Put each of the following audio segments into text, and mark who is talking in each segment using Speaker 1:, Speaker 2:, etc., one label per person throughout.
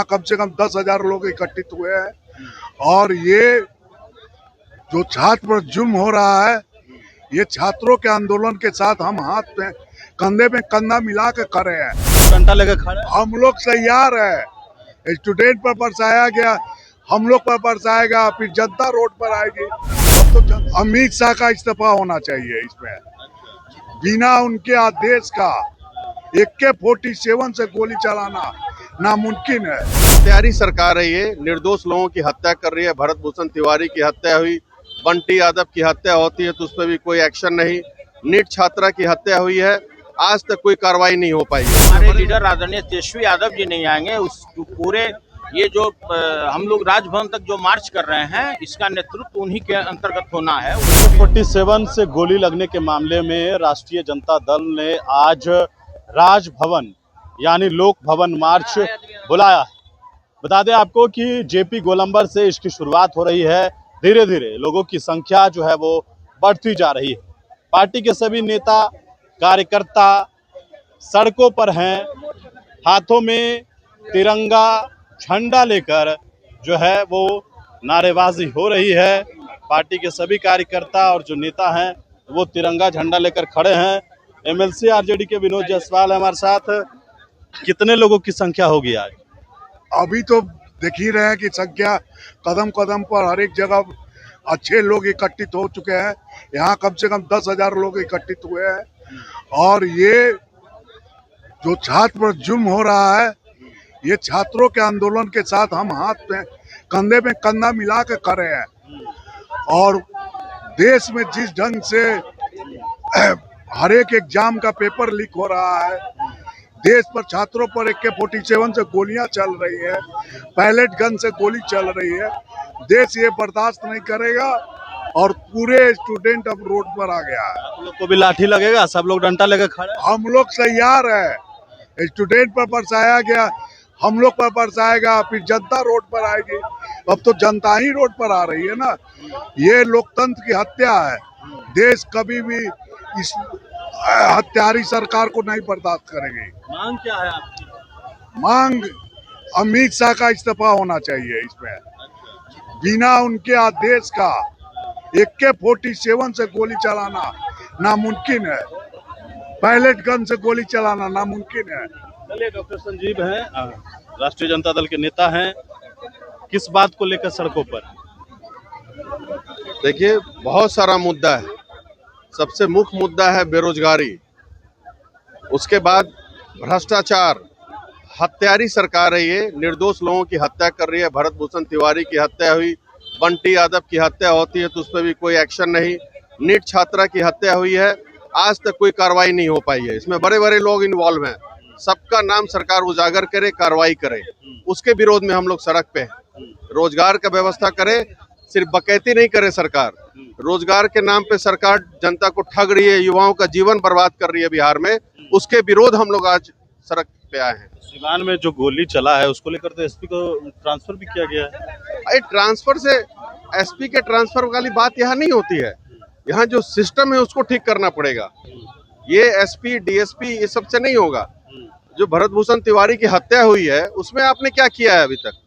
Speaker 1: कम से कम 10,000 लोग इकट्ठित हुए हैं और ये जो छात्र पर जुल्म हो रहा है, ये छात्रों के आंदोलन के साथ हम हाथ में कंधे में कंधा मिला के खड़े हैं।
Speaker 2: डंडा लेकर खड़े
Speaker 1: हम लोग तैयार है। स्टूडेंट पर बरसाया गया, हम लोग पर बरसाएगा, फिर जनता रोड पर आएगी। अब तो अमित शाह का इस्तीफा होना चाहिए। इसमें बिना उनके आदेश का AK-47 से गोली चलाना नामुमकिन है।
Speaker 3: हत्यारी सरकार है ये, निर्दोष लोगों की हत्या कर रही है। भरत भूषण तिवारी की हत्या हुई, बंटी यादव की हत्या होती है तो उस पर भी कोई एक्शन नहीं। नीट छात्रा की हत्या हुई है, आज तक कोई कार्रवाई नहीं हो पाई है।
Speaker 4: हमारे लीडर आदरणीय तेजस्वी यादव जी नहीं आएंगे। उस पूरे ये जो हम लोग राजभवन तक जो मार्च कर रहे हैं, इसका नेतृत्व उन्हीं के अंतर्गत होना है।
Speaker 2: 47 से गोली लगने के मामले में राष्ट्रीय जनता दल ने आज राजभवन यानी लोक भवन मार्च बुलाया। बता दें आपको कि JP गोलंबर से इसकी शुरुआत हो रही है। धीरे धीरे लोगों की संख्या जो है वो बढ़ती जा रही है। पार्टी के सभी नेता कार्यकर्ता सड़कों पर हैं, हाथों में तिरंगा झंडा लेकर जो है वो नारेबाजी हो रही है। पार्टी के सभी कार्यकर्ता और जो नेता हैं वो तिरंगा झंडा लेकर खड़े हैं। MLC RJD के विनोद जायसवाल हमारे साथ। कितने लोगों की संख्या होगी आज?
Speaker 1: अभी तो देख ही रहे हैं कि संख्या कदम कदम पर हर एक जगह अच्छे लोग इकट्ठित हो चुके हैं। यहाँ कम से कम 10,000 लोग इकट्ठित हुए हैं और ये जो छात्र पर जुल्म हो रहा है, ये छात्रों के आंदोलन के साथ हम हाथ में कंधा मिला के खड़े हैं। और देश में जिस ढंग से हर एक एग्जाम का पेपर लीक हो रहा है, देश पर छात्रों पर AK-47 से गोलियां चल रही है, पैलेट गन से गोली चल रही है, देश ये बर्दाश्त नहीं करेगा और पूरे स्टूडेंट अब रोड पर आ गया है।
Speaker 2: आप लोग को भी लाठी लगेगा? सब लोग डंडा लेकर खड़े हैं।
Speaker 1: हम लोग तैयार है। स्टूडेंट पर बरसाया गया, हम लोग पर बरसाएगा, फिर जनता रोड पर आएगी। अब तो जनता ही रोड पर आ रही है ना। ये लोकतंत्र की हत्या है। देश कभी भी इस हत्यारी सरकार को नहीं बर्दाश्त करेगी।
Speaker 2: मांग क्या है आपकी?
Speaker 1: मांग अमित शाह का इस्तीफा होना चाहिए। इसमें बिना उनके आदेश का AK-47 से गोली चलाना नामुमकिन है, पैलेट गन से गोली चलाना नामुमकिन है।
Speaker 2: चलिए, डॉक्टर संजीव हैं, राष्ट्रीय जनता दल के नेता हैं। किस बात को लेकर सड़कों पर?
Speaker 3: देखिए, बहुत सारा मुद्दा है। सबसे मुख्य मुद्दा है बेरोजगारी, उसके बाद भ्रष्टाचार। हत्यारी सरकार है ये, निर्दोष लोगों की हत्या कर रही है। भरत भूषण तिवारी की हत्या हुई, बंटी यादव की हत्या होती है तो उस पर भी कोई एक्शन नहीं। नीट छात्रा की हत्या हुई है, आज तक कोई कार्रवाई नहीं हो पाई है। इसमें बड़े बड़े लोग इन्वॉल्व हैं। सबका नाम सरकार उजागर करे, कार्रवाई करे, उसके विरोध में हम लोग सड़क पे हैं। रोजगार का व्यवस्था करे, सिर्फ बकैती नहीं करे सरकार। रोजगार के नाम पे सरकार जनता को ठग रही है, युवाओं का जीवन बर्बाद कर रही है बिहार में। उसके विरोध हम लोग आज सड़क पे आए हैं।
Speaker 2: सिवान में जो गोली चला है उसको लेकर तो SP को ट्रांसफर भी किया गया है।
Speaker 3: भाई, ट्रांसफर से SP के ट्रांसफर वाली बात यहाँ नहीं होती है। यहाँ जो सिस्टम है उसको ठीक करना पड़ेगा। ये SP DSP ये सबसे नहीं होगा। जो भरत भूषण तिवारी की हत्या हुई है उसमें आपने क्या किया है? अभी तक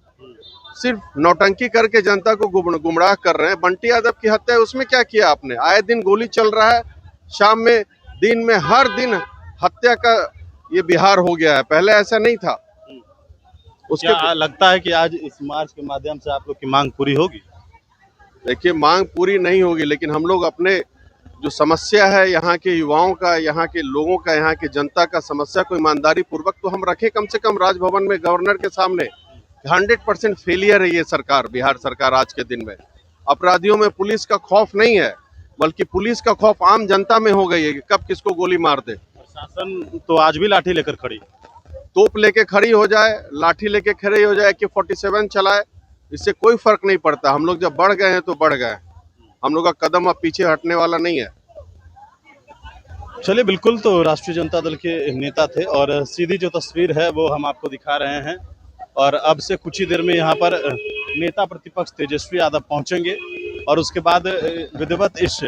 Speaker 3: सिर्फ नौटंकी करके जनता को गुमराह कर रहे हैं। बंटी यादव की हत्या है, उसमें क्या किया आपने? आए दिन गोली चल रहा है, शाम में, दिन में, हर दिन हत्या का ये बिहार हो गया है। पहले ऐसा नहीं था। उसके
Speaker 2: क्या लगता है कि आज इस मार्च के माध्यम से आप लोग की मांग पूरी होगी?
Speaker 3: देखिए, मांग पूरी नहीं होगी, लेकिन हम लोग अपने जो समस्या है यहाँ के युवाओं का, यहाँ के लोगों का, यहाँ की जनता का समस्या को ईमानदारी पूर्वक तो हम रखें। कम से कम राजभवन में गवर्नर के सामने 100% फेलियर है ये सरकार, बिहार सरकार आज के दिन में। अपराधियों में पुलिस का खौफ नहीं है, बल्कि पुलिस का खौफ आम जनता में हो गई है कि कब किसको गोली मार दे।
Speaker 2: प्रशासन तो आज भी लाठी लेकर खड़ी,
Speaker 3: तोप लेके खड़ी हो जाए, लाठी लेके खड़ी हो जाए, AK-47 चलाए, इससे कोई फर्क नहीं पड़ता। हम लोग जब बढ़ गए हैं तो बढ़ गए। हम लोग का कदम अब पीछे हटने वाला नहीं है।
Speaker 2: चलिए, बिल्कुल, तो राष्ट्रीय जनता दल के नेता थे और सीधी जो तस्वीर है वो हम आपको दिखा रहे हैं। और अब से कुछ ही देर में यहाँ पर नेता प्रतिपक्ष तेजस्वी यादव पहुंचेंगे और उसके बाद विधिवत इस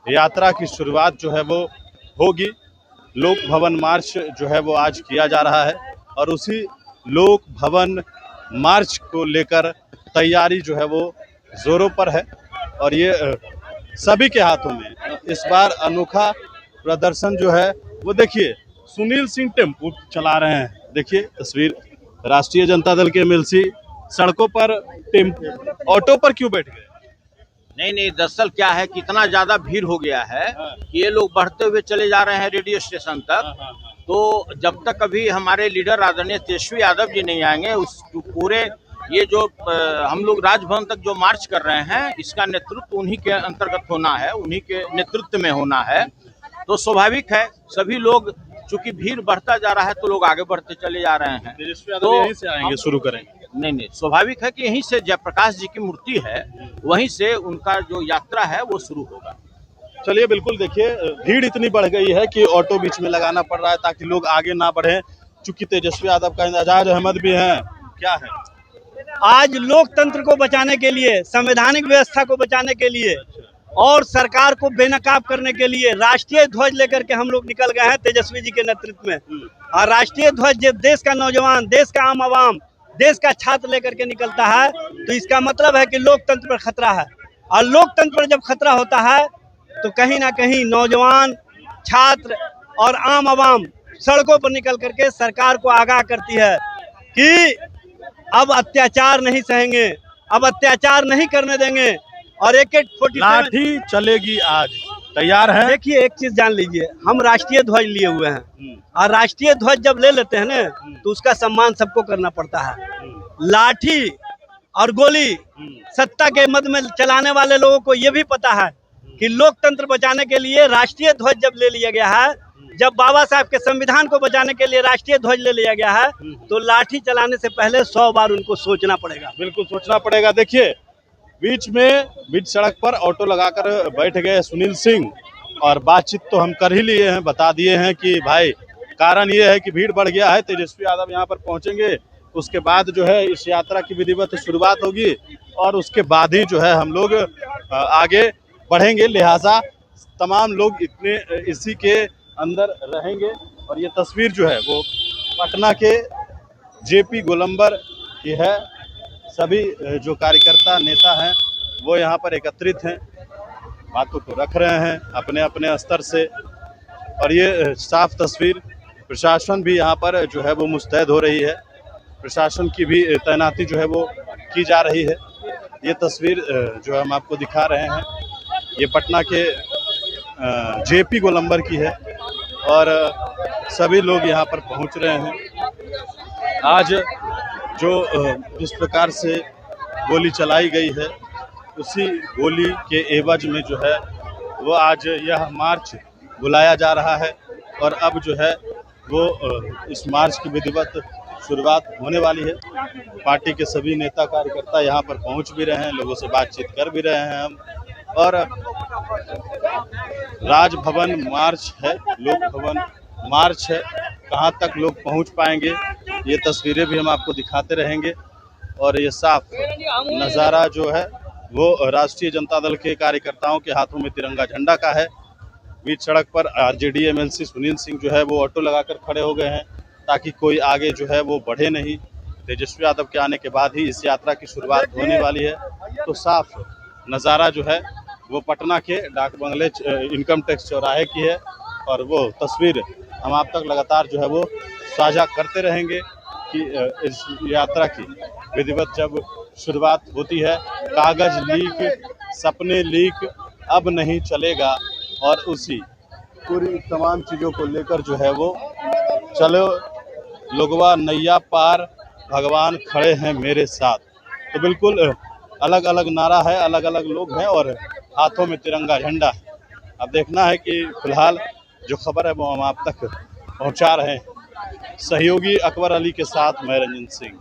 Speaker 2: यात्रा की शुरुआत जो है वो होगी। लोक भवन मार्च जो है वो आज किया जा रहा है और उसी लोक भवन मार्च को लेकर तैयारी जो है वो जोरों पर है और ये सभी के हाथों में इस बार अनोखा प्रदर्शन जो है वो देखिए। सुनील सिंह टेम्पो चला रहे हैं, देखिए तस्वीर। राष्ट्रीय जनता दल के एमएलसी सड़कों पर ऑटो पर क्यों बैठ गए?
Speaker 4: नहीं, दरअसल क्या है कि इतना ज्यादा भीड़ हो गया है कि ये लोग बढ़ते हुए चले जा रहे हैं रेडियो स्टेशन तक। तो जब तक अभी हमारे लीडर आदरणीय तेजस्वी यादव जी नहीं आएंगे, उस पूरे ये जो हम लोग राजभवन तक जो मार्च कर रहे हैं, इसका नेतृत्व उन्हीं के अंतर्गत होना है, उन्हीं के नेतृत्व में होना है। तो स्वाभाविक है, सभी लोग, चूंकि भीड़ बढ़ता जा रहा है तो लोग आगे बढ़ते चले जा रहे हैं।
Speaker 2: तेजस्वी यादव यहीं से आएंगे, शुरू करेंगे?
Speaker 4: नहीं, स्वाभाविक है कि यहीं से जयप्रकाश जी की मूर्ति है, वहीं से उनका जो यात्रा है वो शुरू होगा।
Speaker 2: चलिए, बिल्कुल देखिए, भीड़ इतनी बढ़ गई है कि ऑटो बीच में लगाना पड़ रहा है ताकि लोग आगे ना बढ़े। चूंकि तेजस्वी यादव का एजाज अहमद भी है। क्या है
Speaker 5: आज लोकतंत्र को बचाने के लिए, संवैधानिक व्यवस्था को बचाने के लिए और सरकार को बेनकाब करने के लिए राष्ट्रीय ध्वज लेकर के हम लोग निकल गए हैं तेजस्वी जी के नेतृत्व में। और राष्ट्रीय ध्वज जब देश का नौजवान, देश का आम आवाम, देश का छात्र लेकर के निकलता है तो इसका मतलब है कि लोकतंत्र पर खतरा है। और लोकतंत्र पर जब खतरा होता है तो कहीं ना कहीं नौजवान, छात्र और आम आवाम सड़कों पर निकल करके सरकार को आगाह करती है कि अब अत्याचार नहीं सहेंगे, अब अत्याचार नहीं करने देंगे। और AK-47
Speaker 2: लाठी चलेगी आज, तैयार है?
Speaker 5: देखिए, एक चीज जान लीजिए, हम राष्ट्रीय ध्वज लिए हुए हैं और राष्ट्रीय ध्वज जब ले लेते हैं ना तो उसका सम्मान सबको करना पड़ता है। लाठी और गोली सत्ता के मद में चलाने वाले लोगों को ये भी पता है कि लोकतंत्र बचाने के लिए राष्ट्रीय ध्वज जब ले लिया गया है, जब बाबा साहब के संविधान को बचाने के लिए राष्ट्रीय ध्वज ले लिया गया है, तो लाठी चलाने से पहले 100 बार उनको सोचना पड़ेगा।
Speaker 2: बिल्कुल सोचना पड़ेगा। देखिए, बीच सड़क पर ऑटो लगाकर बैठ गए सुनील सिंह और बातचीत तो हम कर ही लिए हैं, बता दिए हैं कि भाई कारण ये है कि भीड़ बढ़ गया है। तेजस्वी यादव यहाँ पर पहुंचेंगे, उसके बाद जो है इस यात्रा की विधिवत शुरुआत होगी और उसके बाद ही जो है हम लोग आगे बढ़ेंगे। लिहाजा तमाम लोग इसी के अंदर रहेंगे। और ये तस्वीर जो है वो पटना के JP गोलंबर की है। सभी जो कार्यकर्ता नेता हैं वो यहाँ पर एकत्रित हैं, बातों को रख रहे हैं अपने अपने स्तर से। और ये साफ तस्वीर, प्रशासन भी यहाँ पर जो है वो मुस्तैद हो रही है, प्रशासन की भी तैनाती जो है वो की जा रही है। ये तस्वीर जो हम आपको दिखा रहे हैं ये पटना के JP गोलंबर की है और सभी लोग यहाँ पर पहुँच रहे हैं। आज जो जिस प्रकार से गोली चलाई गई है, उसी गोली के एवज में जो है वो आज यह मार्च बुलाया जा रहा है। और अब जो है वो इस मार्च की विधिवत शुरुआत होने वाली है। पार्टी के सभी नेता कार्यकर्ता यहाँ पर पहुँच भी रहे हैं, लोगों से बातचीत कर भी रहे हैं हम। और राजभवन मार्च है, लोक भवन मार्च है, कहाँ तक लोग पहुँच पाएंगे ये तस्वीरें भी हम आपको दिखाते रहेंगे। और ये साफ नज़ारा जो है वो राष्ट्रीय जनता दल के कार्यकर्ताओं के हाथों में तिरंगा झंडा का है। बीच सड़क पर RJD MLC सुनील सिंह जो है वो ऑटो लगाकर खड़े हो गए हैं ताकि कोई आगे जो है वो बढ़े नहीं। तेजस्वी यादव के आने के बाद ही इस यात्रा की शुरुआत होने वाली है। तो साफ नज़ारा जो है वो पटना के डाक बंगले इनकम टैक्स चौराहे की है और वो तस्वीर हम आप तक लगातार जो है वो साझा करते रहेंगे कि इस यात्रा की विधिवत जब शुरुआत होती है। कागज लीक, सपने लीक अब नहीं चलेगा और उसी पूरी तमाम चीज़ों को लेकर जो है वो चलो लोगवा नैया पार, भगवान खड़े हैं मेरे साथ। तो बिल्कुल अलग अलग नारा है, अलग अलग लोग हैं और हाथों में तिरंगा झंडा। अब देखना है कि फिलहाल जो खबर है वो हम आप तक पहुंचा रहे हैं। सहयोगी अकबर अली के साथ मैं रंजन सिंह।